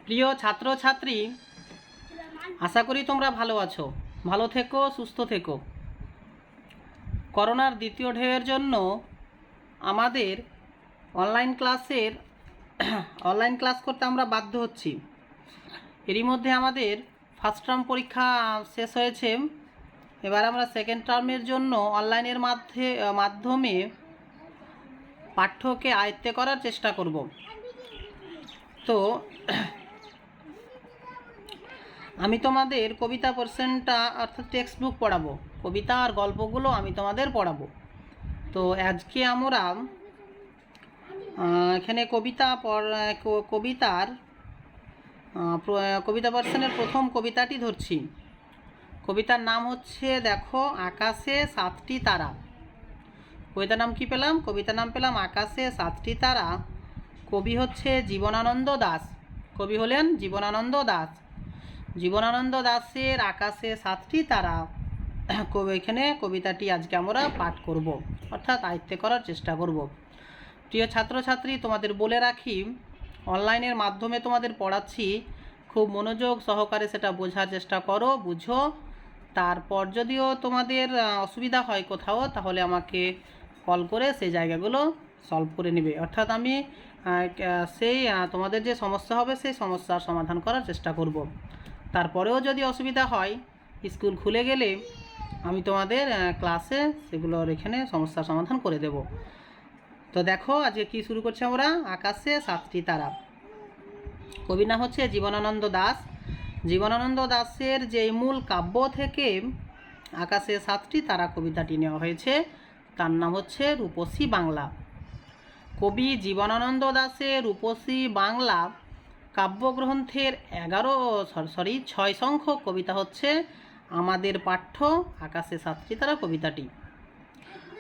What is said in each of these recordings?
প্রিয় ছাত্রছাত্রী, আশা করি তোমরা ভালো আছো। ভালো থেকো, সুস্থ থেকো। করোনার দ্বিতীয় ঢেউয়ের জন্য আমাদের অনলাইন ক্লাস করতে আমরা বাধ্য হচ্ছি। এরই মধ্যে আমাদের ফার্স্ট টার্ম পরীক্ষা শেষ হয়েছে। এবার আমরা সেকেন্ড টার্মের জন্য অনলাইনের মাধ্যমে পাঠ্যকে আয়ত্তে করার চেষ্টা করব। তো আমি তোমাদের কবিতা পোর্শনটা অর্থাৎ টেক্সট বুক পড়াবো, কবিতা আর গল্পগুলো আমি তোমাদের পড়াবো। তো আজকে আমরা এখানে কবিতা পোর্শনের প্রথম কবিতাটি ধরছি। কবিতার নাম হচ্ছে, দেখো, আকাশে 7টি তারা। কবিতার নাম কি পেলাম? কবিতার নাম পেলাম আকাশে 7টি তারা। কবি হচ্ছে জীবনানন্দ দাশ। কবি হলেন জীবনানন্দ দাশ। জীবনানন্দ দাশের আকাশে 7টি তারা এখানে কবিতাটি আজকে আমরা পাঠ করব, অর্থাৎ আয়ত্তে করার চেষ্টা করব। প্রিয় ছাত্রছাত্রী, তোমাদের বলে রাখি, অনলাইনের মাধ্যমে তোমাদের পড়াচ্ছি, খুব মনোযোগ সহকারে সেটা বোঝার চেষ্টা করো, বুঝো। তারপর যদিও তোমাদের অসুবিধা হয় কোথাও, তাহলে আমাকে কল করে সেই জায়গাগুলো সলভ করে নেবে। অর্থাৎ আমি সেই তোমাদের যে সমস্যা হবে সেই সমস্যার সমাধান করার চেষ্টা করব। তারপরেও যদি অসুবিধা হয়, স্কুল খুলে গেলে আমি তোমাদের ক্লাসে সেগুলোর এখানে সমস্যার সমাধান করে দেব। তো দেখো, আজকে কি শুরু করছি আমরা, আকাশে 7টি তারা। কবি না হচ্ছে জীবনানন্দ দাশ। জীবনানন্দ দাশের যে মূল কাব্য থেকে আকাশে 7টি তারা কবিতাটি নেওয়া হয়েছে, তার নাম হচ্ছে রূপসী বাংলা। কবি জীবনানন্দ দাশের রূপসী বাংলা কাব্যগ্রন্থের 6 সংখ্যক কবিতা হচ্ছে আমাদের পাঠ্য আকাশে 7টি তারা কবিতাটি।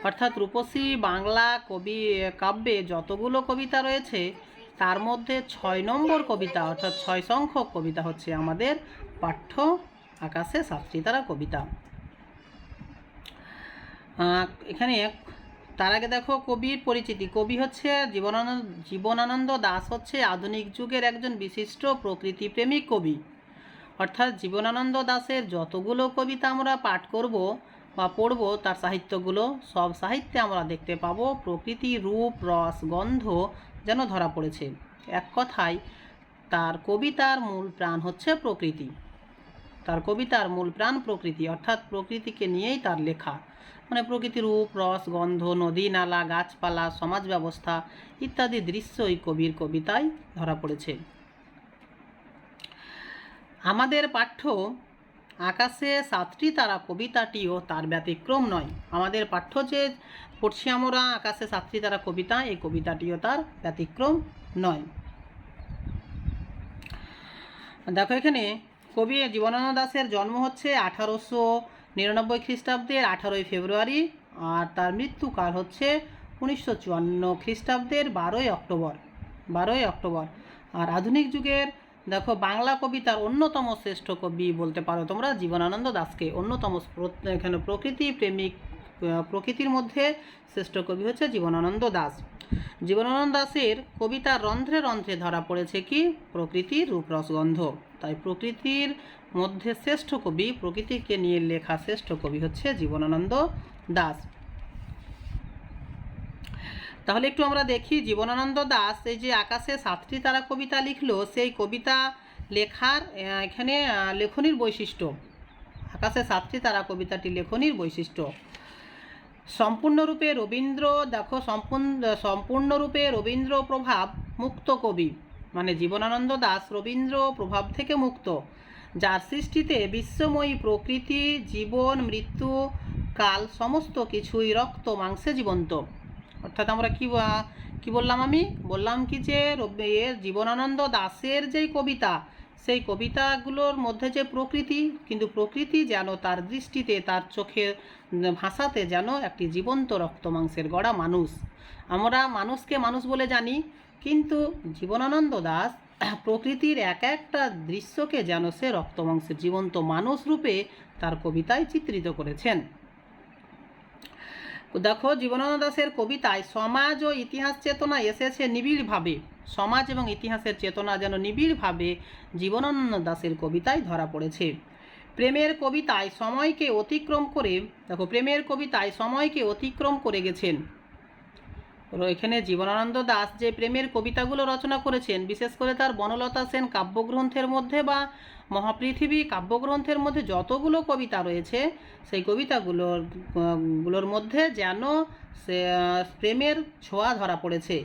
অর্থাৎ রূপসী বাংলা কাব্যে যতগুলো কবিতা রয়েছে, তার মধ্যে 6 নম্বর কবিতা অর্থাৎ 6 সংখ্যক কবিতা হচ্ছে আমাদের পাঠ্য আকাশে 7টি তারা কবিতা। এখানে তার আগে দেখো কবির পরিচিতি। কবি হচ্ছে জীবনানন্দ দাশ হচ্ছে আধুনিক যুগের একজন বিশিষ্ট প্রকৃতিপ্রেমিক কবি। অর্থাৎ জীবনানন্দ দাশের যতগুলো কবিতা আমরা পাঠ করব বা পড়ব, তার সাহিত্যগুলো সব সাহিত্যে আমরা দেখতে পাবো প্রকৃতি, রূপ, রস, গন্ধ যেন ধরা পড়েছে। এক কথায় তার কবিতার মূল প্রাণ হচ্ছে প্রকৃতি। তার কবিতার মূল প্রাণ প্রকৃতি, অর্থাৎ প্রকৃতিকে নিয়েই তার লেখা। মানে প্রকৃতি, রূপ, রস, গন্ধ, নদী, নালা, গাছপালা, সমাজ ব্যবস্থা ইত্যাদি দৃশ্যই কবির কবিতায় ধরা পড়েছে। আমাদের পাঠ্য আকাশে 7টি তারা কবিতাটিও তার ব্যতিক্রম নয়। আমাদের পাঠ্য যে পড়ছি আমরা আকাশে 7টি তারা কবিতা, এই কবিতাটিও তার ব্যতিক্রম নয়। দেখো, এখানে কবি জীবনানন্দ দাশের জন্ম হচ্ছে 1899 খ্রিস্টাব্দের 18ই ফেব্রুয়ারি, আর তার মৃত্যুকাল হচ্ছে 1954 খ্রিস্টাব্দের 12ই অক্টোবর। আর আধুনিক যুগের দেখো বাংলা কবিতার অন্যতম শ্রেষ্ঠ কবি বলতে পারো তোমরা জীবনানন্দ দাশকে। অন্যতম এখানে প্রকৃতির মধ্যে শ্রেষ্ঠ কবি হচ্ছে জীবনানন্দ দাশ। জীবনানন্দ দাশের কবিতার রন্ধ্রে রন্ধ্রে ধরা পড়েছে কি? প্রকৃতির রূপ, রস, গন্ধ। তাই প্রকৃতির মধ্যে শ্রেষ্ঠ কবি, প্রকৃতিকে নিয়ে লেখা শ্রেষ্ঠ কবি হচ্ছে জীবনানন্দ দাশ। তাহলে একটু আমরা দেখি জীবনানন্দ দাশ এই যে আকাশে 7টি তারা কবিতা লিখলো, সেই কবিতা লেখার এখানে লেখনির বৈশিষ্ট্য। আকাশে 7টি তারা কবিতাটি লেখনির বৈশিষ্ট্য। সম্পূর্ণরূপে রবীন্দ্র প্রভাব মুক্ত কবি। মানে জীবনানন্দ দাশ রবীন্দ্র প্রভাব থেকে মুক্ত, যার সৃষ্টিতে বিশ্বময়ী প্রকৃতি, জীবন, মৃত্যু, কাল সমস্ত কিছুই রক্ত মাংসে জীবন্ত। অর্থাৎ আমরা কি বললাম? আমি বললাম কি যে জীবনানন্দ দাশের যেই কবিতা, সেই কবিতাগুলোর মধ্যে যে প্রকৃতি, কিন্তু প্রকৃতি যেন তার দৃষ্টিতে, তার চোখের ভাষাতে যেন একটি জীবন্ত রক্ত মাংসের গড়া মানুষ। আমরা মানুষকে মানুষ বলে জানি, কিন্তু জীবনানন্দ দাশ প্রকৃতির এক একটা দৃশ্যকে যেন সে রক্ত মাংসের জীবন্ত মানুষ রূপে তার কবিতায় চিত্রিত করেছেন। দেখো জীবনানন্দ দাশের কবিতায় সমাজ ও ইতিহাস চেতনা এসেছে নিবিড়ভাবে, সমাজ এবং ইতিহাসের চেতনা যেন নিবিড়ভাবে জীবনানন্দ দাশের কবিতায় ধরা পড়েছে। প্রেমের কবিতায় সময়কে অতিক্রম করে, দেখো প্রেমের কবিতায় সময়কে অতিক্রম করে গেছেন। এখানে জীবনানন্দ দাশ যে প্রেমের কবিতাগুলো রচনা করেছেন, বিশেষ করে তার বনলতা সেন কাব্যগ্রন্থের মধ্যে বা মহাপৃথিবী কাব্যগ্রন্থের মধ্যে যতগুলো কবিতা রয়েছে, সেই কবিতাগুলোর মধ্যে যেন সে প্রেমের ছোঁয়া ধরা পড়েছে,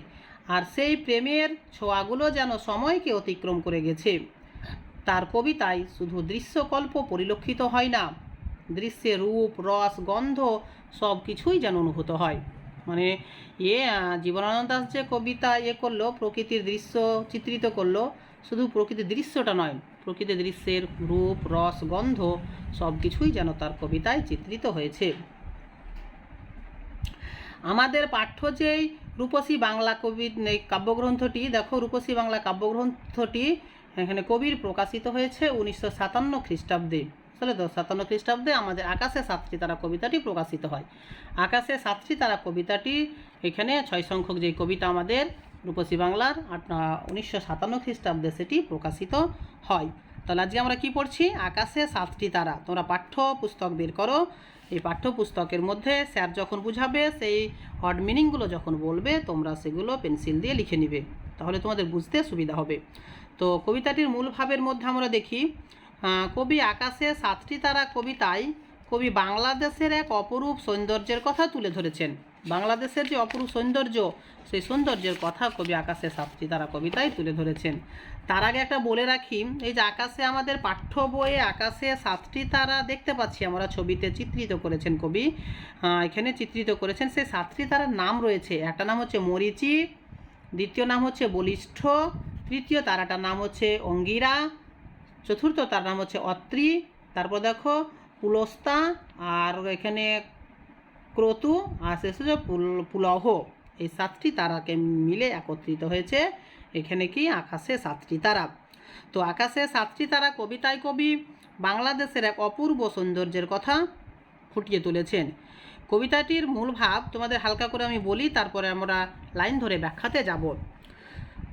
আর সেই প্রেমের ছোঁয়াগুলো যেন সময়কে অতিক্রম করে গেছে। তার কবিতায় শুধু দৃশ্যকল্প পরিলক্ষিত হয় না, দৃশ্যের রূপ, রস, গন্ধ সব কিছুই যেন অনুভূত হয়। মানে জীবনানন্দ দাশ যে কবিতা করলো, প্রকৃতির দৃশ্য চিত্রিত করলো, শুধু প্রকৃতির দৃশ্যটা নয়, প্রকৃতির দৃশ্যের রূপ, রস, গন্ধ সব কিছুই যেন তার কবিতায় চিত্রিত হয়েছে। আমাদের পাঠ্য যেই রূপসী বাংলা কাব্যগ্রন্থটি, দেখো রূপসী বাংলা কাব্যগ্রন্থটি এখানে কবির প্রকাশিত হয়েছে 1957 খ্রিস্টাব্দে। আসলে তো 57 খ্রিস্টাব্দে আমাদের আকাশে সাতটি তারা কবিতাটি প্রকাশিত হয়। আকাশে সাতটি তারা কবিতাটি এখানে 6 সংখ্যক যে কবিতা আমাদের রূপসী বাংলার 1957 খ্রিস্টাব্দে সেটি প্রকাশিত হয়। তাহলে আজকে আমরা কি পড়ছি? আকাশে সাতটি তারা। তোমরা পাঠ্য পুস্তক বের করো, এই পাঠ্যপুস্তকের মধ্যে স্যার যখন বুঝাবে সেই ওয়ার্ড মিনিংগুলো যখন বলবে তোমরা সেগুলো পেন্সিল দিয়ে লিখে নিবে, তাহলে তোমাদের বুঝতে সুবিধা হবে। তো কবিতাটির মূল ভাবের মধ্যে আমরা দেখি, কবি আকাশে সাতটি তারা কবিতায় কবি বাংলাদেশের এক অপরূপ সৌন্দর্যের কথা তুলে ধরেছেন। বাংলাদেশের যে অপরূপ সৌন্দর্য, সেই সৌন্দর্যের কথা কবি আকাশে সাতটি তারা কবিতায় তুলে ধরেছেন। তার আগে একটা বলে রাখি, এই যে আকাশে আমাদের পাঠ্য বইয়ে আকাশে সাতটি তারা দেখতে পাচ্ছি আমরা, ছবিতে চিত্রিত করেছেন কবি, এখানে চিত্রিত করেছেন। সেই সাতটি তারার নাম রয়েছে, একটা নাম হচ্ছে মরীচি, দ্বিতীয় নাম হচ্ছে বলিষ্ঠ, তৃতীয় তারাটার নাম হচ্ছে অঙ্গিরা, চতুর্থ তার নাম হচ্ছে অত্রি, তারপর দেখো পুলস্তা, আর এখানে ক্রতু, আর শেষ হচ্ছে পুলহ। এই সাতটি তারাকে মিলে একত্রিত হয়েছে এখানে কি আকাশে সাতটি তারা। তো আকাশে সাতটি তারা কবিতায় কবি বাংলাদেশের এক অপূর্ব সৌন্দর্যের কথা ফুটিয়ে তুলেছেন। কবিতাটির মূল ভাব তোমাদের হালকা করে আমি বলি, তারপরে আমরা লাইন ধরে ব্যাখ্যাতে যাব।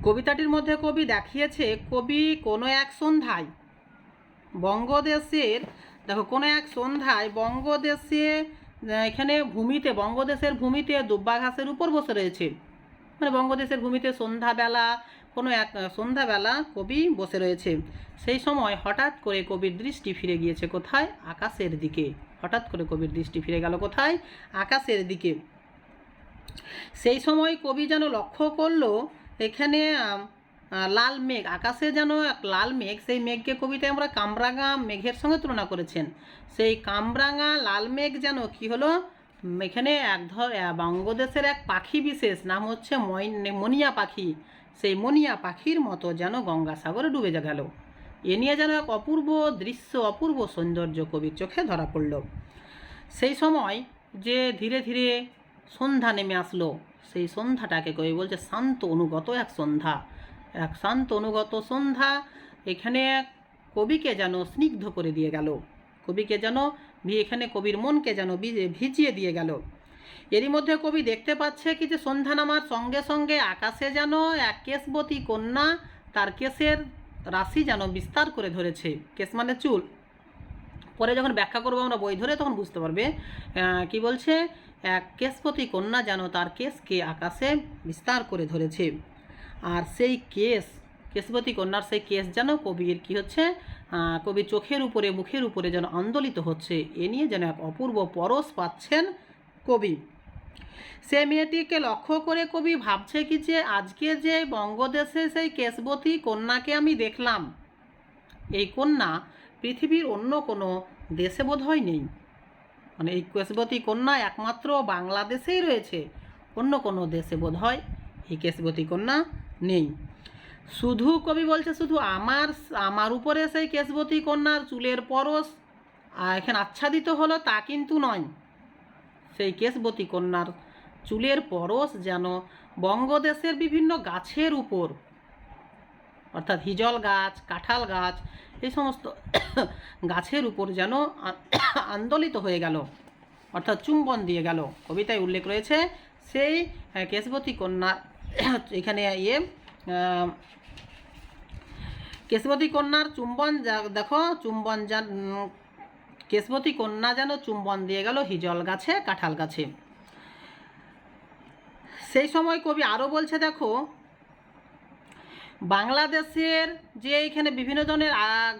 কবিতাটির মধ্যে কবি দেখিয়েছে কবি কোনো এক সন্ধ্যায় বঙ্গদেশের, দেখো কোনো এক সন্ধ্যায় বঙ্গদেশে এখানে ভূমিতে, বঙ্গদেশের ভূমিতে দুব্বা ঘাসের উপর বসে রয়েছে। মানে বঙ্গদেশের ভূমিতে সন্ধ্যাবেলা, কোনো এক সন্ধ্যাবেলা কবি বসে রয়েছে। সেই সময় হঠাৎ করে কবির দৃষ্টি ফিরে গিয়েছে কোথায়? আকাশের দিকে। হঠাৎ করে কবির দৃষ্টি ফিরে গেল কোথায়? আকাশের দিকে। সেই সময় কবি যেন লক্ষ্য করলো এখানে লাল মেঘ, আকাশে যেন এক লাল মেঘ, সেই মেঘকে কবিতায় আমরা কামরাঙা মেঘের সঙ্গে তুলনা করেছেন। সেই কামরাঙা লাল মেঘ যেন কি হলো, এখানে বঙ্গদেশের এক পাখি বিশেষ নাম হচ্ছে মনিয়া পাখি, সেই মনিয়া পাখির মতো যেন গঙ্গাসাগরে ডুবে গেল। এ নিয়ে যেন এক অপূর্ব দৃশ্য, অপূর্ব সৌন্দর্য কবির চোখে ধরা পড়ল। সেই সময় যে ধীরে ধীরে সন্ধ্যা নেমে আসলো, সেই সন্ধ্যাটাকে কবি বলছে শান্ত অনুগত এক সন্ধ্যা, এক শান্ত অনুগত সন্ধ্যা এখানে কবিকে যেন স্নিগ্ধ করে দিয়ে গেল, কবিকে যেন এখানে কবির মনকে যেন ভিজিয়ে দিয়ে গেল। এরই মধ্যে কবি দেখতে পাচ্ছে কি যে সন্ধ্যা নামার সঙ্গে সঙ্গে আকাশে যেন এক কেশবতী কন্যা তার কেশের রাশি যেন বিস্তার করে ধরেছে। কেশ মানে চুল, পরে যখন ব্যাখ্যা করবো আমরা বই ধরে তখন বুঝতে পারবে কি বলছে। এক কেশবতী কন্যা যেন তার কেশকে আকাশে বিস্তার করে ধরেছে, আর সেই কেশবতী কন্যার সেই কেশ যেন কবির কি হচ্ছে, কবির চোখের উপরে, মুখের উপরে যেন আন্দোলিত হচ্ছে। এ নিয়ে যেন এক অপূর্ব পরশ পাচ্ছেন কবি। সে মেয়েটিকে লক্ষ্য করে কবি ভাবছে কি যে আজকে যে বঙ্গদেশে সেই কেশবতী কন্যাকে আমি দেখলাম, এই কন্যা পৃথিবীর অন্য কোনো দেশে বোধহয় নেই। মানে এই কেশবতী কন্যা একমাত্র বাংলাদেশেই রয়েছে, অন্য কোনো দেশে বোধহয় এই কেশবতী কন্যা নেই। শুধু কবি বলছে শুধু আমার উপরে সেই কেশবতী কন্যার চুলের পরশ এখানে আচ্ছাদিত হলো তা কিন্তু নয়, সেই কেশবতী কন্যার চুলের পরশ যেন বঙ্গদেশের বিভিন্ন গাছের উপর, অর্থাৎ হিজল গাছ, কাঁঠাল গাছ, এই সমস্ত গাছের উপর যেন আন্দোলিত হয়ে গেল। অর্থাৎ চুম্বন দিয়ে গেল। কবিতায় উল্লেখ রয়েছে সেই কেশবতী কন্যা এখানে কেশবতী কন্যার চুম্বন দেখো চুম্বন কেশবতী কন্যা যেন চুম্বন দিয়ে গেল হিজল গাছে কাঁঠাল গাছে। সেই সময় কবি আরও বলছে দেখো, বাংলাদেশের যে এখানে বিভিন্ন ধরনের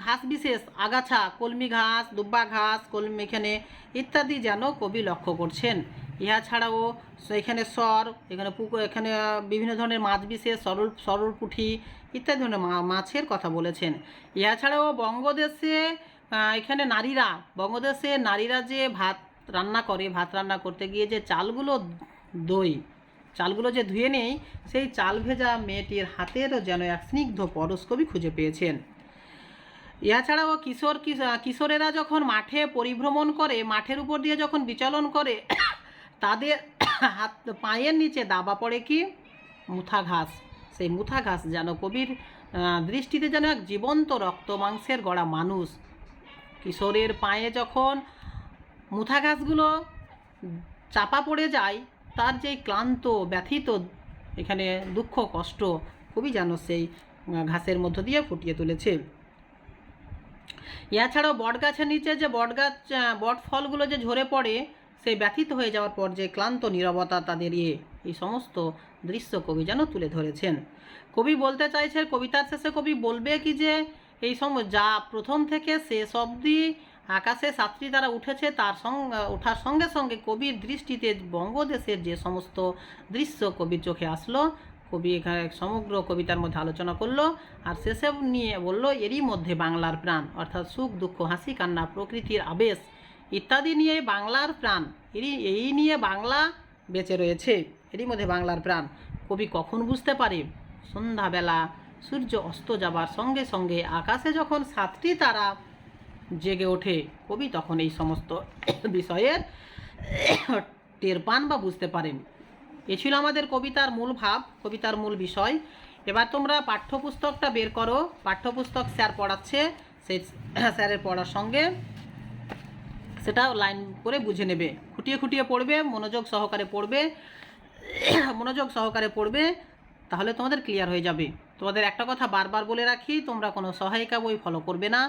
ঘাস বিশেষ আগাছা, কলমি ঘাস, দুব্বা ঘাস, কলমি এখানে ইত্যাদি যেন কবি লক্ষ্য করছেন। ইহা ছাড়াও এখানে এখানে পুকুর, এখানে বিভিন্ন ধরনের মাছ বিশেষ সরল পুঁটি ইত্যাদি ধরনের মাছের কথা বলেছেন। ইহা ছাড়াও এখানে বঙ্গদেশে নারীরা যে ভাত রান্না করতে গিয়ে যে চালগুলো যে ধুয়ে নেই, সেই চাল ভেজা মেয়েটির হাতেরও যেন এক স্নিগ্ধ পরশ কবি খুঁজে পেয়েছেন। এছাড়াও কিশোরেরা যখন মাঠে পরিভ্রমণ করে, মাঠের উপর দিয়ে যখন বিচরণ করে, তাদের পায়ের নিচে দাবা পড়ে কি মুথা ঘাস। সেই মুথা ঘাস যেন কবির দৃষ্টিতে যেন এক জীবন্ত রক্ত মাংসের গড়া মানুষ। কিশোরের পায়ে যখন মুথা ঘাসগুলো চাপা পড়ে যায়, তার যে ক্লান্ত ব্যথিত এখানে দুঃখ কষ্ট কবি যেন সেই ঘাসের মধ্য দিয়ে ফুটিয়ে তুলেছে। এছাড়াও বটগাছের নিচে যে বট ফলগুলো যে ঝরে পড়ে, সেই ব্যথিত হয়ে যাওয়ার পর যে ক্লান্ত নীরবতা তাদের এই সমস্ত দৃশ্য কবি যেন তুলে ধরেছেন। কবি বলতে চাইছে, কবিতার শেষে কবি বলবে কি যে এই সময় যা প্রথম থেকে শেষ অবধি আকাশে সাতটি তারা উঠেছে, তার ওঠার সঙ্গে সঙ্গে কবির দৃষ্টিতে বঙ্গদেশের যে সমস্ত দৃশ্য কবির চোখে আসলো, কবি এখানে সমগ্র কবিতার মধ্যে আলোচনা করলো। আর শেষে নিয়ে বলল, এরই মধ্যে বাংলার প্রাণ, অর্থাৎ সুখ দুঃখ হাসি কান্না প্রকৃতির আবেশ ইত্যাদি নিয়ে বাংলার প্রাণ, এই নিয়ে বাংলা বেঁচে রয়েছে, এরই মধ্যে বাংলার প্রাণ। কবি কখন বুঝতে পারে? সন্ধ্যাবেলা সূর্য অস্ত যাবার সঙ্গে সঙ্গে আকাশে যখন সাতটি তারা জেগে ওঠে, কবি তখন এই সমস্ত বিষয়ের টের পান বা বুঝতে পারেন। এ ছিল আমাদের কবিতার মূল ভাব, কবিতার মূল বিষয়। এবার তোমরা পাঠ্যপুস্তকটা বের করো। পাঠ্যপুস্তক স্যার পড়াচ্ছে, সেই স্যারের পড়ার সঙ্গে সেটাও লাইন করে বুঝে নেবে, খুঁটিয়ে খুঁটিয়ে পড়বে, মনোযোগ সহকারে পড়বে, তাহলে তোমাদের ক্লিয়ার হয়ে যাবে। তোমাদের একটা কথা বারবার বলে রাখি, তোমরা কোনো সহায়িকা বই ফলো করবে না,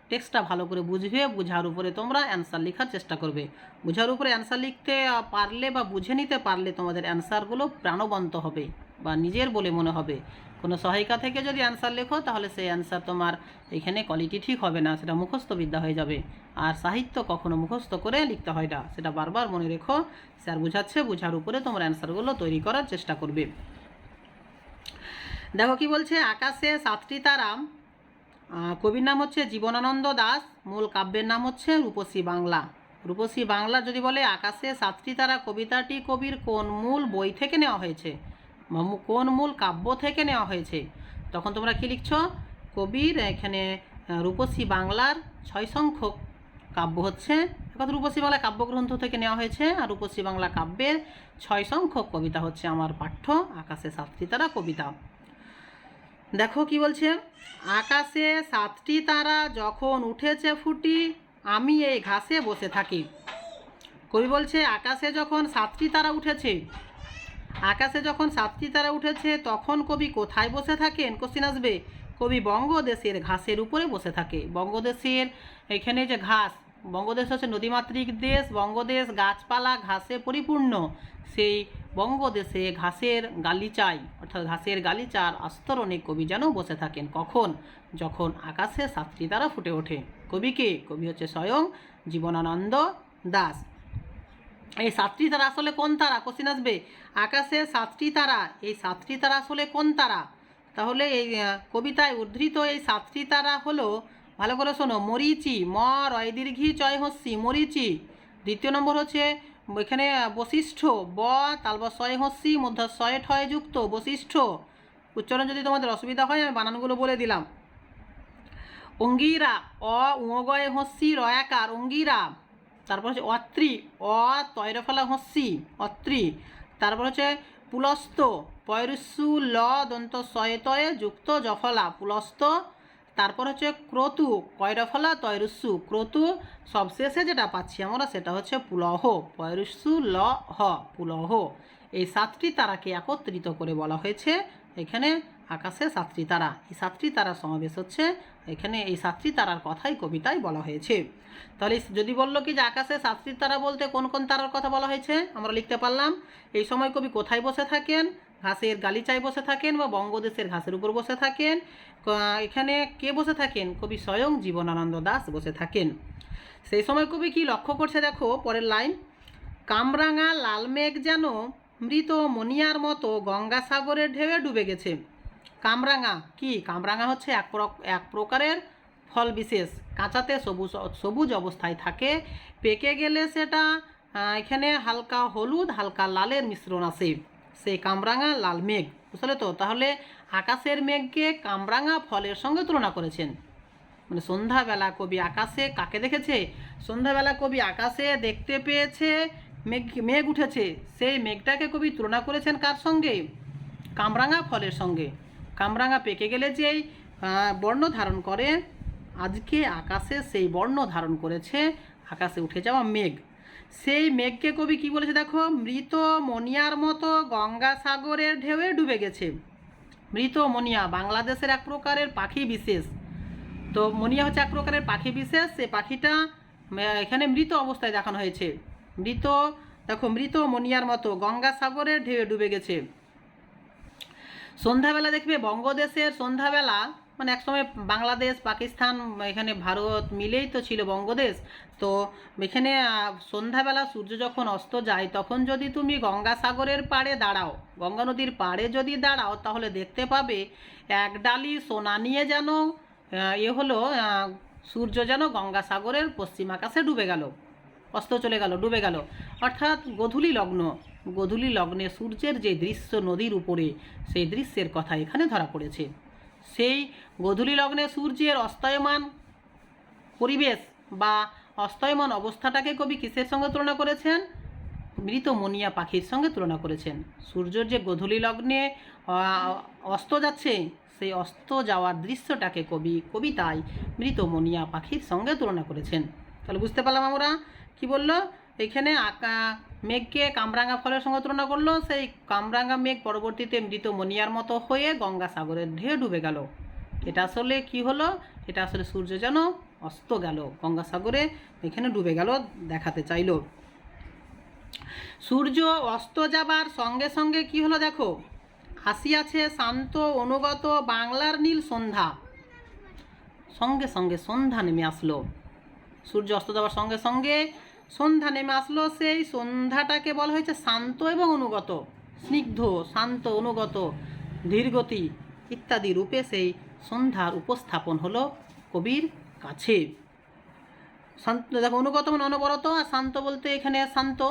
টেক্সটটা ভালো করে বুঝবে, বুঝার উপরে তোমরা অ্যান্সার লেখার চেষ্টা করবে। বুঝার উপরে অ্যান্সার লিখতে পারলে বা বুঝে নিতে পারলে তোমাদের অ্যান্সারগুলো প্রাণবন্ত হবে বা নিজের বলে মনে হবে। কোনো সহায়িকা থেকে যদি অ্যান্সার লেখো, তাহলে সেই অ্যান্সার তোমার এখানে কোয়ালিটি ঠিক হবে না, সেটা মুখস্থ বিদ্যা হয়ে যাবে। আর সাহিত্য কখনো মুখস্থ করে লিখতে হয় না, সেটা বারবার মনে রেখো। স্যার বুঝাচ্ছে, বুঝার উপরে তোমার অ্যান্সারগুলো তৈরি করার চেষ্টা করবে। দেখো কি বলছে, আকাশে সাতটি তারা। কবির নাম হচ্ছে জীবনানন্দ দাশ, মূল কাব্যের নাম হচ্ছে রূপসী বাংলা। রূপসী বাংলা যদি বলে আকাশে সাতটি তারা কবিতাটি কবির কোন মূল বই থেকে নেওয়া হয়েছে, কোন মূল কাব্য থেকে নেওয়া হয়েছে, তখন তোমরা কি লিখছো? কবির এখানে রূপসী বাংলার 6 সংখ্যক কাব্য হচ্ছে, অর্থাৎ রূপসী বাংলা কাব্যগ্রন্থ থেকে নেওয়া হয়েছে। আর রূপসী বাংলা কাব্যের 6 সংখ্যক কবিতা হচ্ছে আমার পাঠ্য আকাশে সাতটি তারা কবিতা। দেখো কি বলছে, আকাশে সাতটি তারা যখন উঠেছে ফুটি, আমি এই ঘাসে বসে থাকি। কবি বলছে আকাশে যখন সাতটি তারা উঠেছে, তখন কবি কোথায় বসে থাকেন? কোশ্চিন আসবে। কবি বঙ্গদেশের ঘাসের উপরে বসে থাকে। বঙ্গদেশের এখানে যে ঘাস, বঙ্গদেশ হচ্ছে নদীমাতৃক দেশ, বঙ্গদেশ গাছপালা ঘাসে পরিপূর্ণ। সেই বঙ্গদেশে ঘাসের গালিচায়, অর্থাৎ ঘাসের গালিচার আস্তরণে কবি যেন বসে থাকেন। কখন? যখন আকাশে সাতটি তারা ফুটে ওঠে। কবি হচ্ছে স্বয়ং জীবনানন্দ দাশ। এই সাতটি তারা আসলে কোন তারা? কোশ্চিন আসবে। আকাশে সাতটি তারা, এই সাতটি তারা আসলে কোন তারা? তাহলে এই কবিতায় উদ্ধৃত এই সাতটি তারা হলো, ভালো করে শোনো, মরিচি, ম রয় দীর্ঘি চয় হস্যি, মরিচি। দ্বিতীয় নম্বর হচ্ছে এখানে বশিষ্ঠ, ব তালব শয় হস্যি মধ্য শয়ে ঠয় যুক্ত বশিষ্ঠ। উচ্চারণ যদি তোমাদের অসুবিধা হয় আমি বানানগুলো বলে দিলাম। অঙ্গিরা, অ উগয় হস্যি রয়াকার অঙ্গিরা। তারপর হচ্ছে অত্রি, অ তৈরফলা হস্যি অত্রি। তারপর হচ্ছে পুলস্ত, পয়রুস্সু ল দন্ত শয়ে তয়ে যুক্ত জফলা পুলস্ত। তারপর হচ্ছে ক্রতু, কয়রফলা তয়রুস্সু, ক্রতু সবশেষে যেটা পাচ্ছি আমরা সেটা হচ্ছে পুলহ, পয়রুস্সু ল হ, পুলহ। এই 7টি তারাকে একত্রিত করে বলা হয়েছে এখানে আকাশে 7টি তারা। এই 7টি তারার সমাবেশ হচ্ছে এখানে, এই 7টি তারার কথাই কবিতায় বলা হয়েছে। তাহলে যদি বললো কি যে আকাশে 7টি তারা বলতে কোন কোন তারার কথা বলা হয়েছে আমরা লিখতে পারলাম। এই সময় কবি কোথায় বসে থাকেন? ঘাসের গালিচায় বসে থাকেন বা বঙ্গদেশের ঘাসের উপর বসে থাকেন। এখানে কে বসে থাকেন? কবি স্বয়ং জীবনানন্দ দাশ বসে থাকেন। সেই সময় কবি কি লক্ষ্য করছে দেখো পরের লাইন, কামরাঙা লাল মেঘ যেন মৃত মনিয়ার মতো গঙ্গাসাগরের ঢেউয়ে ডুবে গেছে। কামরাঙা কি? কামরাঙা হচ্ছে এক প্রকারের ফল বিশেষ, কাঁচাতে সবুজ সবুজ অবস্থায় থাকে, পেকে গেলে সেটা এখানে হালকা হলুদ হালকা লালের মিশ্রণ আসে, সেই কামরাঙা লাল মেঘ। বুঝলে তো? তাহলে আকাশের মেঘকে কামরাঙা ফলের সঙ্গে তুলনা করেছেন। মানে সন্ধ্যাবেলা কবি আকাশে কাকে দেখেছে? সন্ধ্যাবেলা কবি আকাশে দেখতে পেয়েছে মেঘ উঠেছে, সেই মেঘটাকে কবি তুলনা করেছেন কার সঙ্গে? কামরাঙা ফলের সঙ্গে। কামরাঙা পেকে গেলে যেই বর্ণ ধারণ করে, আজকে আকাশে সেই বর্ণ ধারণ করেছে আকাশে উঠে যাওয়া মেঘ। সেই মেঘকে কবি কি বলেছে দেখো, মৃত মনিয়ার মতো গঙ্গাসাগরের ঢেউয়ে ডুবে গেছে। মৃত মনিয়া বাংলাদেশের এক প্রকারের পাখি বিশেষ। তো মনিয়া হচ্ছে এক প্রকারের পাখি বিশেষ, সে পাখিটা এখানে মৃত অবস্থায় দেখানো হয়েছে। মৃত, দেখো মৃত মনিয়ার মতো গঙ্গাসাগরের ঢেউয়ে ডুবে গেছে। সন্ধ্যাবেলা দেখবে বঙ্গদেশের সন্ধ্যাবেলা, মানে একসময় বাংলাদেশ পাকিস্তান এখানে ভারত মিলেই তো ছিল বঙ্গদেশ। তো এখানে সন্ধ্যাবেলা সূর্য যখন অস্ত যায় তখন যদি তুমি গঙ্গাসাগরের পাড়ে দাঁড়াও, গঙ্গা নদীর পাড়ে যদি দাঁড়াও, তাহলে দেখতে পাবে এক ডালি সোনা নিয়ে যেন হলো সূর্য যেন গঙ্গাসাগরের পশ্চিম আকাশে ডুবে গেল, অস্ত চলে গেল, ডুবে গেল। অর্থাৎ গোধূলি লগ্নে সূর্যের যে দৃশ্য নদীর উপরে, সেই দৃশ্যের কথা এখানে ধরা পড়েছে। সেই গোধূলি লগ্নে সূর্যের অস্তয়মান পরিবেশ বা অস্তয়মান অবস্থাটাকে কবি কিসের সঙ্গে তুলনা করেছেন? মৃত মনিয়া পাখির সঙ্গে তুলনা করেছেন। সূর্যের যে গোধূলি লগ্নে অস্ত যাচ্ছে, সেই অস্ত যাওয়ার দৃশ্যটাকে কবি কবিতায় মৃত মনিয়া পাখির সঙ্গে তুলনা করেছেন। তাহলে বুঝতে পারলাম আমরা কি বললো এখানে, মেঘকে কামরাঙা ফলের সঙ্গে তুলনা করলো, সেই কামরাঙা মেঘ পরবর্তীতে মৃত মনিয়ার মতো হয়ে গঙ্গাসাগরের ঢেউ ডুবে গেল। এটা আসলে কি হলো? এটা আসলে সূর্য যেন অস্ত গেল, গঙ্গাসাগরে এখানে ডুবে গেল দেখাতে চাইল। সূর্য অস্ত যাবার সঙ্গে সঙ্গে কি হলো দেখো, আসিয়াছে শান্ত অনুগত বাংলার নীল সন্ধ্যা। সঙ্গে সঙ্গে সন্ধ্যা নেমে আসলো। সূর্য অস্ত যাওয়ার সঙ্গে সঙ্গে সন্ধ্যা নেমে আসলো। সেই সন্ধ্যাটাকে বলা হয়েছে শান্ত এবং অনুগত, স্নিগ্ধ, শান্ত, অনুগত, ধীরগতি ইত্যাদি রূপে সেই সন্ধ্যার উপস্থাপন হলো কবির কাছে। শান্ত দেখো, অনুগত মানে অনবরত, আর শান্ত বলতে এখানে শান্ত।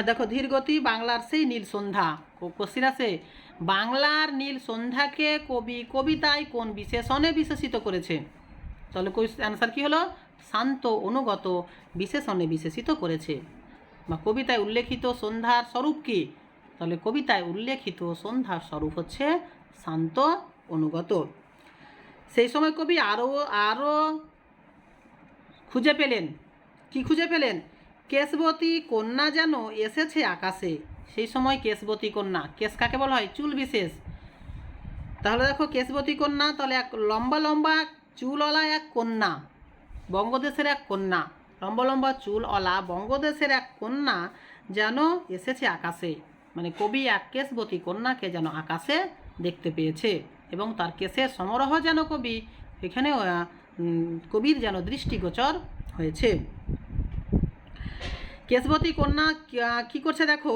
দেখো ধীরগতি বাংলার সেই নীল সন্ধ্যা, কোশ্চিন আছে বাংলার নীল সন্ধ্যাকে কবি কবিতায় কোন বিশেষণে বিশেষিত করেছে? তাহলে অ্যান্সার কী হলো? শান্ত অনুগত বিশেষণে বিশেষিত করেছে। বা কবিতায় উল্লেখিত সন্ধ্যার স্বরূপ কী? তাহলে কবিতায় উল্লেখিত সন্ধ্যার স্বরূপ হচ্ছে শান্ত অনুগত। সেই সময় কবি আরও খুঁজে পেলেন, কি খুঁজে পেলেন? কেশবতী কন্যা যেন এসেছে আকাশে। সেই সময় কেশবতী কন্যা, কেশ কাকে বলা হয়? চুল বিশেষ। তাহলে দেখো কেশবতী কন্যা, তাহলে এক লম্বা লম্বা চুলওয়ালা এক কন্যা, বঙ্গদেশের এক কন্যা, লম্বা লম্বা চুলওয়ালা বঙ্গদেশের এক কন্যা যেন এসেছে আকাশে। মানে কবি এক কেশবতী কন্যাকে যেন আকাশে দেখতে পেয়েছে, এবং তার কেশের সমারোহ যেন কবি এখানে কবির যেন দৃষ্টিগোচর হয়েছে। কেশবতী কন্যা কি করছে দেখো,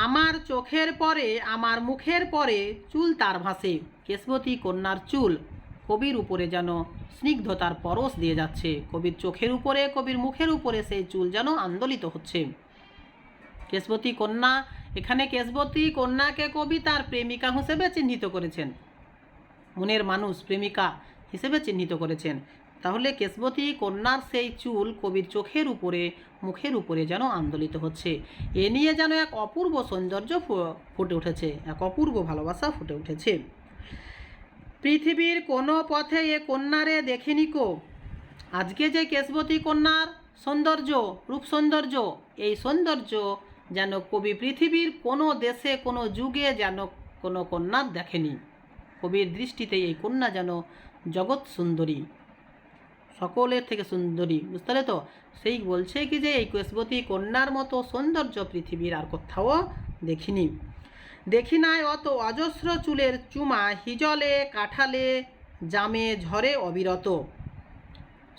আমার চোখের পরে আমার মুখের পরে চুল তার ভাসে। কেশবতী কন্যার চুল কবির উপরে যেন স্নিগ্ধতার পরশ দিয়ে যাচ্ছে, কবির চোখের উপরে কবির মুখের উপরে সেই চুল যেন আন্দোলিত হচ্ছে। কেশবতী কন্যা, এখানে কেশবতী কন্যাকে কবি তার প্রেমিকা হিসেবে চিহ্নিত করেছেন, মনের মানুষ, প্রেমিকা হিসেবে চিহ্নিত করেছেন। তাহলে কেশবতী কন্যার সেই চুল কবির চোখের উপরে মুখের উপরে যেন আন্দোলিত হচ্ছে। এ নিয়ে যেন এক অপূর্ব সৌন্দর্য ফুটে উঠেছে, এক অপূর্ব ভালোবাসা ফুটে উঠেছে। পৃথিবীর কোনো পথে এ কন্যারে দেখিনি কো। আজকে যে কেশবতী কন্যার সৌন্দর্য, রূপ সৌন্দর্য, এই সৌন্দর্য যেন কবি পৃথিবীর কোনো দেশে কোনো যুগে যেন কোনো কন্যার দেখেনি। কবির দৃষ্টিতে এই কন্যা যেন জগৎ সুন্দরী, সকলের থেকে সুন্দরী, বুঝতে পারলে তো? সেই বলছে কি যে এই কেশবতী কন্যার মতো সৌন্দর্য পৃথিবীর আর কোথাও দেখিনি। দেখি নাই অত অজস্র চুলের চুমা, হিজলে কাঠালে জামে ঝরে অবিরত।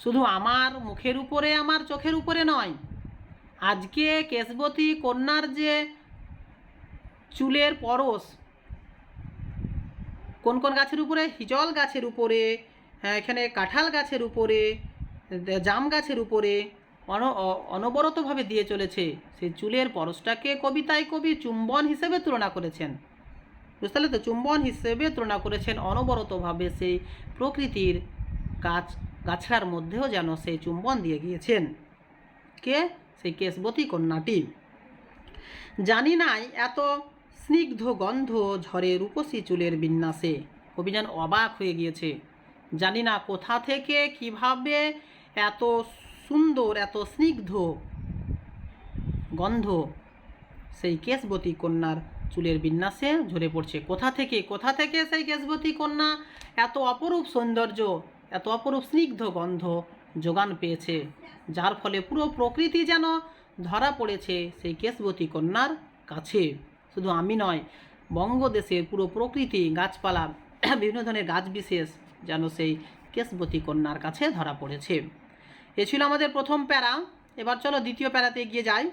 শুধু আমার মুখের উপরে, আমার চোখের উপরে নয়, আজকে কেশবতী কন্যার যে চুলের পরশ, কোন কোন গাছের উপরে? হিজল গাছের উপরে, এখানে কাঁঠাল গাছের উপরে, জাম গাছের উপরে অনবরতভাবে দিয়ে চলেছে। সেই চুলের পরশটাকে কবিতায় কবি চুম্বন হিসেবে তুলনা করেছেন, বুঝতে পারলে তো? চুম্বন হিসেবে তুলনা করেছেন অনবরতভাবে সেই প্রকৃতির গাছড়ার মধ্যেও যেন সেই চুম্বন দিয়ে গিয়েছেন। কে? সেই কেশবতী কন্যাটি। জানি নাই এত স্নিগ্ধ গন্ধ ঝরে রূপসী চুলের বিন্যাসে। কবি যেন অবাক হয়ে গিয়েছে। জানি না কোথা থেকে কিভাবে এত সুন্দর, এত স্নিগ্ধ গন্ধ সেই কেশবতী কন্যার চুলের বিন্যাসে ঝরে পড়ছে। কোথা থেকে সেই কেশবতী কন্যা এত অপরূপ সৌন্দর্য, এত অপরূপ স্নিগ্ধ গন্ধ যোগান পেয়েছে, যার ফলে পুরো প্রকৃতি যেন ধরা পড়েছে সেই কেশবতী কন্যার কাছে। শুধু আমি নয়, বঙ্গদেশের পুরো প্রকৃতি, গাছপালা, বিভিন্ন ধরনের গাছ বিশেষ যেন সেই কেশবতী কন্যার কাছে ধরা পড়েছে। এ ছিল আমাদের প্রথম প্যারা। এবার চলো দ্বিতীয় প্যারাতে এগিয়ে যাই।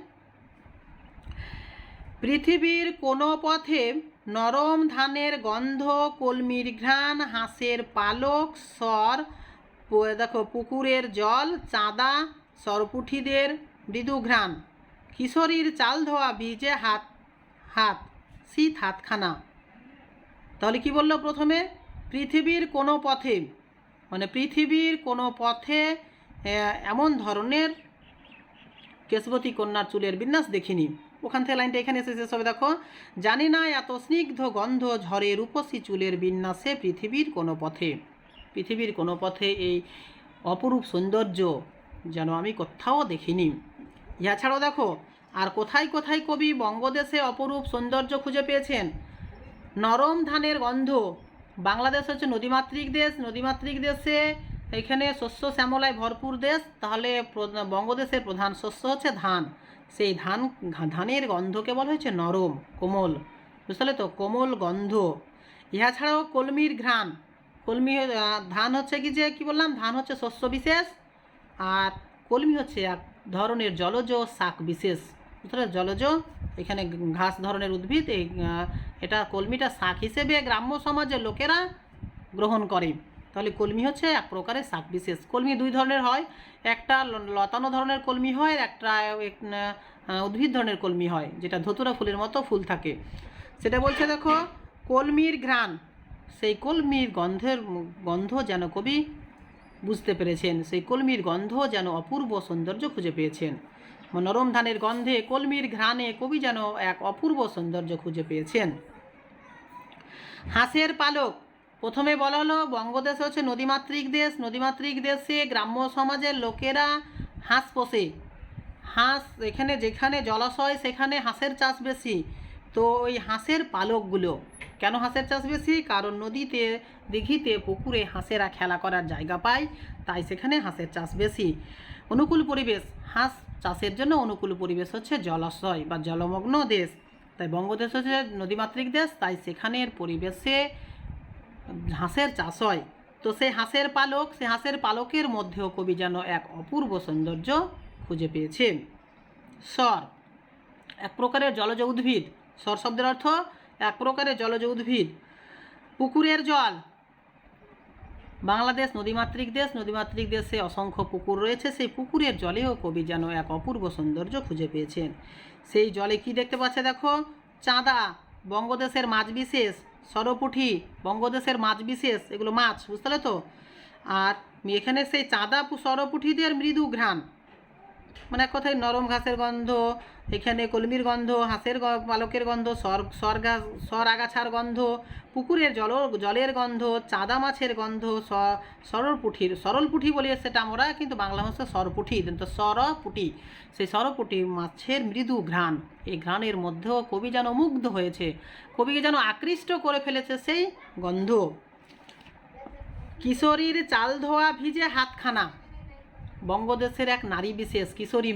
পৃথিবীর কোনো পথে নরম ধানের গন্ধ, কলমির ঘ্রাণ, হাঁসের পালক, স্বর, দেখো পুকুরের জল, চাঁদা, সরপুঠিদের মৃদু ঘ্রাণ, কিশোরীর চাল ধোয়া ভিজে হাত হাত শীত হাতখানা। তাহলে কি বললো প্রথমে? পৃথিবীর কোনো পথে, মানে পৃথিবীর কোনো পথে এমন ধরনের কেশবতী কন্যার চুলের বিন্যাস দেখিনি। ওখান থেকে লাইনটা এখানে এসে শেষ হবে। দেখো, জানি না এত স্নিগ্ধ গন্ধ ঝরে রূপসী চুলের বিন্যাসে পৃথিবীর কোনো পথে। পৃথিবীর কোনো পথে এই অপরূপ সৌন্দর্য যেন আমি কোথাও দেখিনি। ইহা ছাড়াও দেখো আর কোথায় কোথায় কবি বঙ্গদেশে অপরূপ সৌন্দর্য খুঁজে পেয়েছেন। নরম ধানের গন্ধ, বাংলাদেশ হচ্ছে নদীমাতৃক দেশ, নদীমাতৃক দেশে এখানে শস্য শ্যামলায় ভরপুর দেশ, তাহলে বঙ্গদেশের প্রধান শস্য হচ্ছে ধান। সেই ধানের গন্ধকে বলা হয়েছে নরম, কোমল, বুঝতে পারলে তো? কোমল গন্ধ। ইহা ছাড়াও কলমির ঘ্রাণ, কলমি ধান হচ্ছে কি যে কি বললাম, ধান হচ্ছে শস্য বিশেষ, আর কলমি হচ্ছে এক ধরনের জলজ শাক বিশেষ, বুঝতে পারলে? জলজ, এখানে ঘাস ধরনের উদ্ভিদ, এই এটা কলমিটা শাক হিসেবে গ্রাম্য সমাজের লোকেরা গ্রহণ করে। তাহলে কলমি হচ্ছে এক প্রকারের শাক বিশেষ। কলমি দুই ধরনের হয়, একটা লতানো ধরনের কলমি হয়, একটা উদ্ভিদ ধরনের কলমি হয়, যেটা ধতুরা ফুলের মতো ফুল থাকে, সেটা বলছে। দেখো, কলমির ঘ্রাণ, সেই কলমির গন্ধ যেন কবি বুঝতে পেরেছেন, সেই কলমির গন্ধ যেন অপূর্ব সৌন্দর্য খুঁজে পেয়েছেন। নরম ধানের গন্ধে, কলমির ঘ্রাণে কবি যেন এক অপূর্ব সৌন্দর্য খুঁজে পেয়েছেন। হাঁসের পালক, প্রথমে বলা হলো বঙ্গদেশ হচ্ছে নদীমাতৃক দেশ, নদীমাতৃক দেশে গ্রাম্য সমাজের লোকেরা হাঁস পোষে। হাঁস এখানে যেখানে জলাশয় সেখানে হাঁসের চাষ বেশি। তো ওই হাঁসের পালকগুলো, কেন হাঁসের চাষ বেশি? কারণ নদীতে, দিঘিতে, পুকুরে হাঁসেরা খেলা করার জায়গা পায়, তাই সেখানে হাঁসের চাষ বেশি। অনুকূল পরিবেশ, হাঁস চাষের জন্য অনুকূল পরিবেশ হচ্ছে জলাশয় বা জলমগ্ন দেশ, তাই বঙ্গদেশ হচ্ছে নদীমাতৃক দেশ, তাই সেখানের পরিবেশে হাঁসের চাষ হয়। তো সেই হাঁসের পালক, সেই হাঁসের পালকের মধ্যেও কবি যেন এক অপূর্ব সৌন্দর্য খুঁজে পেয়েছে। স্বর, এক প্রকারের জলজ উদ্ভিদ। স্বর শব্দের অর্থ এক প্রকারের জলজ উদ্ভিদ। পুকুরের জল, বাংলাদেশ নদীমাতৃক দেশ, নদীমাতৃক দেশে অসংখ্য পুকুর রয়েছে, সেই পুকুরের জলেও কবি যেন এক অপূর্ব সৌন্দর্য খুঁজে পেয়েছেন। সেই জলে কি দেখতে পাচ্ছে? দেখো, চাঁদা, বঙ্গদেশের মাছ বিশেষ, সরপুঠি, বঙ্গদেশের মাছ বিশেষ, এগুলো মাছ, বুঝতে পারলে তো? আর এখানে সেই চাঁদা সরপুঠিদের মৃদু ঘ্রাণ, মানে এক কথায় নরম ঘাসের গন্ধ, এখানে কলমির গন্ধ, হাঁসের পালকের গন্ধ, সর আগাছার গন্ধ, পুকুরের জলের গন্ধ, চাঁদা মাছের গন্ধ, সরল পুঁটি বলি সেটা আমরা, কিন্তু বাংলা ভাষা সরপুঁটি, তো সরপুঁটি, সেই সরপুঁটি মাছের মৃদু ঘ্রাণ, এই ঘ্রাণের মধ্যেও কবি যেন মুগ্ধ হয়েছে, কবিকে যেন আকৃষ্ট করে ফেলেছে সেই গন্ধ। কিশোরীর চাল ধোয়া ভিজে হাতখানা, বঙ্গদেশের এক নারী বিশেষ কিশোরী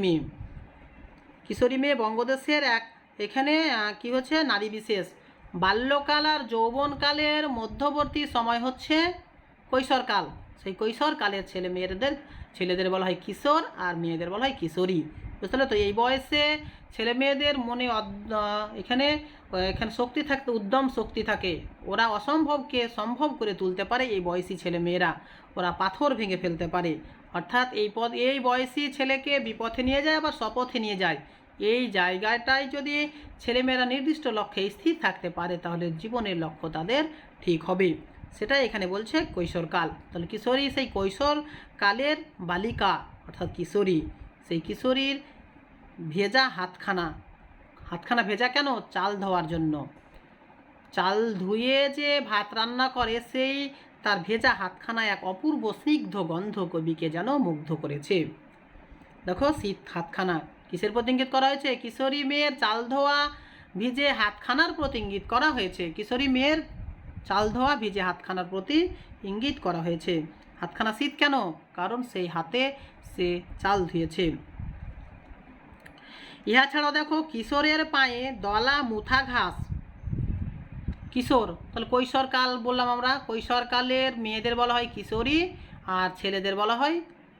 মেয়ে বঙ্গদেশের এক, এখানে কি হচ্ছে নারী বিশেষ। বাল্যকাল আর যৌবনকালের মধ্যবর্তী সময় হচ্ছে কৈশোরকাল, সেই কৈশোরকালের ছেলেদের বলা হয় কিশোর আর মেয়েদের বলা হয় কিশোরী, বুঝতে পারলে তো। এই বয়সে ছেলে মেয়েদের মনে এখানে শক্তি থাকতে, উদ্যম শক্তি থাকে, ওরা অসম্ভবকে সম্ভব করে তুলতে পারে। এই বয়সী ছেলে মেয়েরা ওরা পাথর ভেঙে ফেলতে পারে, অর্থাৎ এই বয়সী ছেলেকে বিপথে নিয়ে যায় আবার স্বপথে নিয়ে যায়। এই জায়গাটায় যদি ছেলেমেয়েরা নির্দিষ্ট লক্ষ্যে স্থির থাকতে পারে তাহলে জীবনের লক্ষ্য তাদের ঠিক হবে, সেটাই এখানে বলছে কৈশোরকাল। তাহলে কিশোরী সেই কৈশোরকালের বালিকা অর্থাৎ কিশোরী, সেই কিশোরীর ভেজা হাতখানা ভেজা কেন? চাল ধোয়ার জন্য। চাল ধুয়ে যে ভাত রান্না করে সেই তার ভেজা হাতখানা এক অপূর্ব স্নিগ্ধ গন্ধ কবিকে যেন মুগ্ধ করেছে। দেখো শীত হাতখানা কিসের প্রতি ইঙ্গিত করা হয়েছে? কিশোরী মেয়ের চাল ধোয়া ভিজে হাতখানার প্রতি ইঙ্গিত করা হয়েছে। কিশোরী মেয়ের চাল ধোয়া ভিজে হাতখানার প্রতি ইঙ্গিত করা হয়েছে। হাতখানা শীত কেন? কারণ সেই হাতে সে চাল ধুয়েছে। ইহা ছাড়াও দেখো কিশোরের পায়ে দলা মুথা ঘাস। কিশোর তাহলে কৈশোরকাল বললাম আমরা, কৈশোরকালের মেয়েদের বলা হয় কিশোরী আর ছেলেদের বলা হয়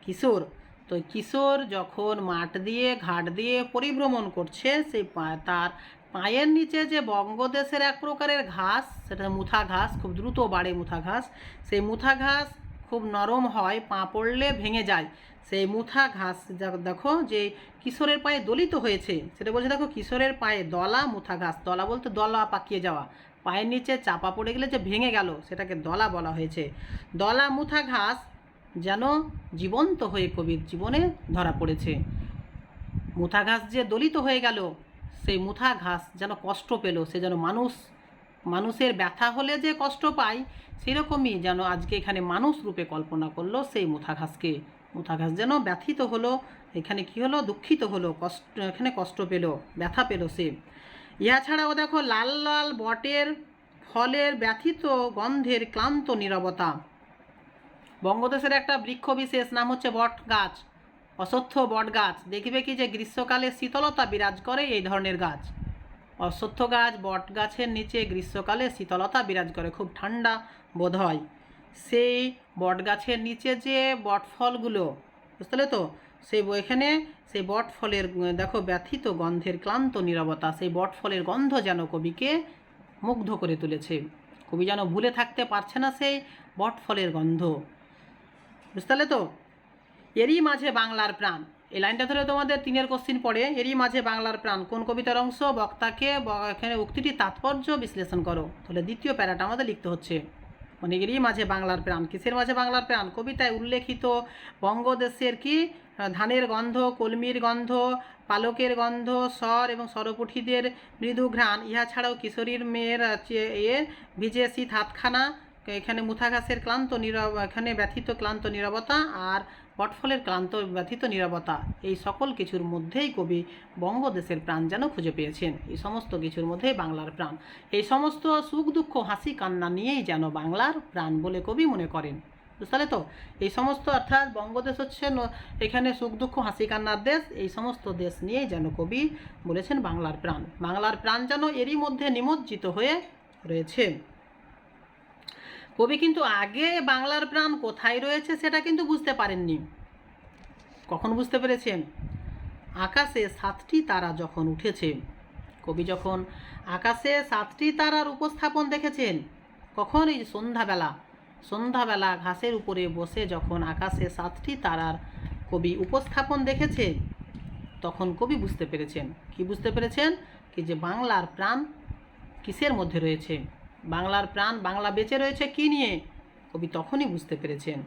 কিশোর। তো কিশোর যখন মাঠ দিয়ে ঘাট দিয়ে পরিভ্রমণ করছে, সেই তার পায়ের নিচে যে বঙ্গদেশের এক প্রকারের ঘাস, সেটা মুথা ঘাস, খুব দ্রুত বাড়ে মুথা ঘাস, সেই মুথা ঘাস খুব নরম হয়, পা পড়লে ভেঙে যায়। সেই মুথা ঘাস দেখো যে কিশোরের পায়ে দলিত হয়েছে, সেটা বলছে দেখো কিশোরের পায়ে দলা মুথা ঘাস। দলা বলতে দলা পাকিয়ে যাওয়া, পায়ের নিচে চাপা পড়ে গেলে যে ভেঙে গেল সেটাকে দলা বলা হয়েছে। দলা মুথা ঘাস যেন জীবন্ত হয়ে কবির জীবনে ধরা পড়েছে। মুথা ঘাস যে দলিত হয়ে গেল, সেই মুথা ঘাস যেন কষ্ট পেল, সে যেন মানুষের ব্যথা হলে যে কষ্ট পায় সেরকমই যেন আজকে এখানে মানুষ রূপে কল্পনা করলো সেই মুথা ঘাসকে। মুথা ঘাস যেন ব্যথিত হলো, এখানে কি হলো? দুঃখিত হলো, এখানে কষ্ট পেল, ব্যথা পেল সে। ইহা ছাড়াও দেখো লাল লাল বটের ফলের ব্যথিত গন্ধের ক্লান্ত নীরবতা। বঙ্গদেশের একটা বৃক্ষ বিশেষ নাম হচ্ছে বট গাছ, অশ্বত্থ বট গাছ। দেখবে কি যে গ্রীষ্মকালে শীতলতা বিরাজ করে এই ধরনের গাছ। অশ্বত্থ গাছ, বট গাছের নিচে গ্রীষ্মকালে শীতলতা বিরাজ করে, খুব ঠান্ডা বোধ হয়। সেই বট গাছের নিচে যে বট ফলগুলো, বুঝতে পারলে তো, সেই বট ফলের দেখো ব্যথিত গন্ধের ক্লান্ত নীরবতা, সেই বট ফলের গন্ধ যেন কবিকে মুগ্ধ করে তুলেছে। কবি যেন ভুলে থাকতে পারছে না সেই বট ফলের গন্ধ, বুঝতে পারলে তো। এরই মাঝে বাংলার প্রাণ, এই লাইনটা ধরে তোমাদের 3 কোশ্চিন পড়ে। এরই মাঝে বাংলার প্রাণ কোন কবিতার অংশ? বক্তাকে এখানে উক্তিটির তাৎপর্য বিশ্লেষণ করো। তাহলে দ্বিতীয় প্যারাটা আমাদের লিখতে হচ্ছে, মানে এরই মাঝে বাংলার প্রাণ। কিসের মাঝে বাংলার প্রাণ? কবিতায় উল্লেখিত বঙ্গদেশের কি ধানের গন্ধ, কলমির গন্ধ, পালকের গন্ধ, স্বর এবং স্বরপুঠিদের মৃদু ঘ্রাণ, ইহা ছাড়াও কিশোরীর মেয়ের ভিজে শীত হাতখানা, এখানে মুথা ঘাসের এখানে ব্যথিত ক্লান্ত নীরবতা আর বটফলের ক্লান্ত ব্যথিত নীরবতা, এই সকল কিছুর মধ্যেই কবি বঙ্গদেশের প্রাণ যেন খুঁজে পেয়েছেন। এই সমস্ত কিছুর মধ্যেই বাংলার প্রাণ, এই সমস্ত সুখ দুঃখ হাসি কান্না নিয়েই যেন বাংলার প্রাণ বলে কবি মনে করেন, বুঝতে পারলে তো। এই সমস্ত অর্থাৎ বঙ্গদেশ হচ্ছে এখানে সুখ দুঃখ হাসি কান্নার দেশ, এই সমস্ত দেশ নিয়েই যেন কবি বলেছেন বাংলার প্রাণ। বাংলার প্রাণ যেন এরই মধ্যে নিমজ্জিত হয়ে রয়েছে। কবি কিন্তু আগে বাংলার প্রাণ কোথায় রয়েছে সেটা কিন্তু বুঝতে পারেননি। কখন বুঝতে পেরেছেন? আকাশে 7টি তারা যখন উঠেছে, কবি যখন আকাশে 7টি তারার উপস্থাপন দেখেছেন, কখন? এই সন্ধ্যাবেলা ঘাসের উপরে বসে যখন আকাশে 7টি তারার কবি উপস্থাপন দেখেছে, তখন কবি বুঝতে পেরেছেন। কি বুঝতে পেরেছেন? কি যে বাংলার প্রাণ কিসের মধ্যে রয়েছে, বাংলার প্রাণ, বাংলা বেঁচে রয়েছে কি নিয়ে, কবি তখনই বুঝতে পেরেছেন।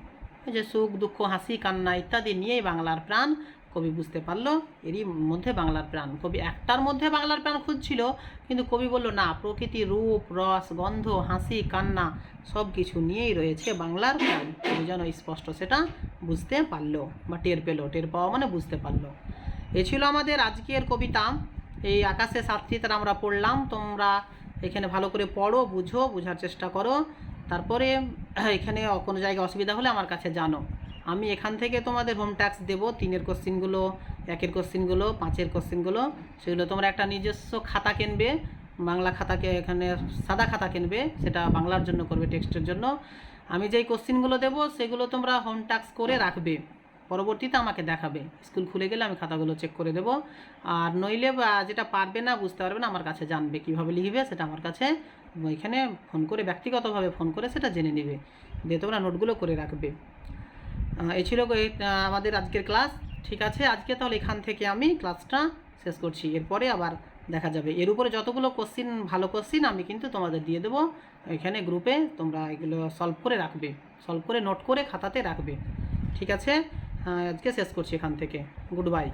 যে সুখ দুঃখ হাসি কান্না ইত্যাদি নিয়েই বাংলার প্রাণ কবি বুঝতে পারলো এরই মধ্যে বাংলার প্রাণ। কবি একটার মধ্যে বাংলার প্রাণ খুঁজছিল, কিন্তু কবি বলল না, প্রকৃতি, রূপ, রস, গন্ধ, হাসি, কান্না সব কিছু নিয়েই রয়েছে বাংলার প্রাণ। কবি যেন স্পষ্ট সেটা বুঝতে পারলো বা টের পেলো। টের পাওয়া মানে বুঝতে পারলো। এ ছিল আমাদের আজকের কবিতা। এই আকাশে সাতটি তারা আমরা পড়লাম। তোমরা এখানে ভালো করে পড়ো, বুঝো, বোঝার চেষ্টা করো। তারপরে এখানে কোনো জায়গায় অসুবিধা হলে আমার কাছে জানো। আমি এখান থেকে তোমাদের হোম ট্যাক্স দেবো, 3-এর কোশ্চিনগুলো, 1-এর কোশ্চিনগুলো, 5-এর কোশ্চিনগুলো। সেগুলো তোমরা একটা নিজস্ব খাতা কিনবে, বাংলা খাতাকে, এখানে সাদা খাতা কিনবে, সেটা বাংলার জন্য করবে, টেক্সটের জন্য। আমি যেই কোশ্চিনগুলো দেবো সেগুলো তোমরা হোম ট্যাক্স করে রাখবে, পরবর্তীতে আমাকে দেখাবে। স্কুল খুলে গেলে আমি খাতাগুলো চেক করে দেবো। আর নইলে যেটা পারবে না, বুঝতে পারবে না, আমার কাছে জানবে কীভাবে লিখবে, সেটা আমার কাছে এখানে ফোন করে, ব্যক্তিগতভাবে ফোন করে সেটা জেনে নেবে, দিয়ে তোমরা নোটগুলো করে রাখবে। এই ছিল আমাদের আজকের ক্লাস। ঠিক আছে, আজকে তাহলে এখান থেকে আমি ক্লাসটা শেষ করছি। এরপরে আবার দেখা যাবে। এর উপরে যতগুলো কোশ্চিন, ভালো কোশ্চিন আমি কিন্তু তোমাদের দিয়ে দেবো এখানে গ্রুপে। তোমরা এগুলো সলভ করে রাখবে, সলভ করে নোট করে খাতাতে রাখবে। ঠিক আছে, আজকে শেষ করছি এখান থেকে। Good bye.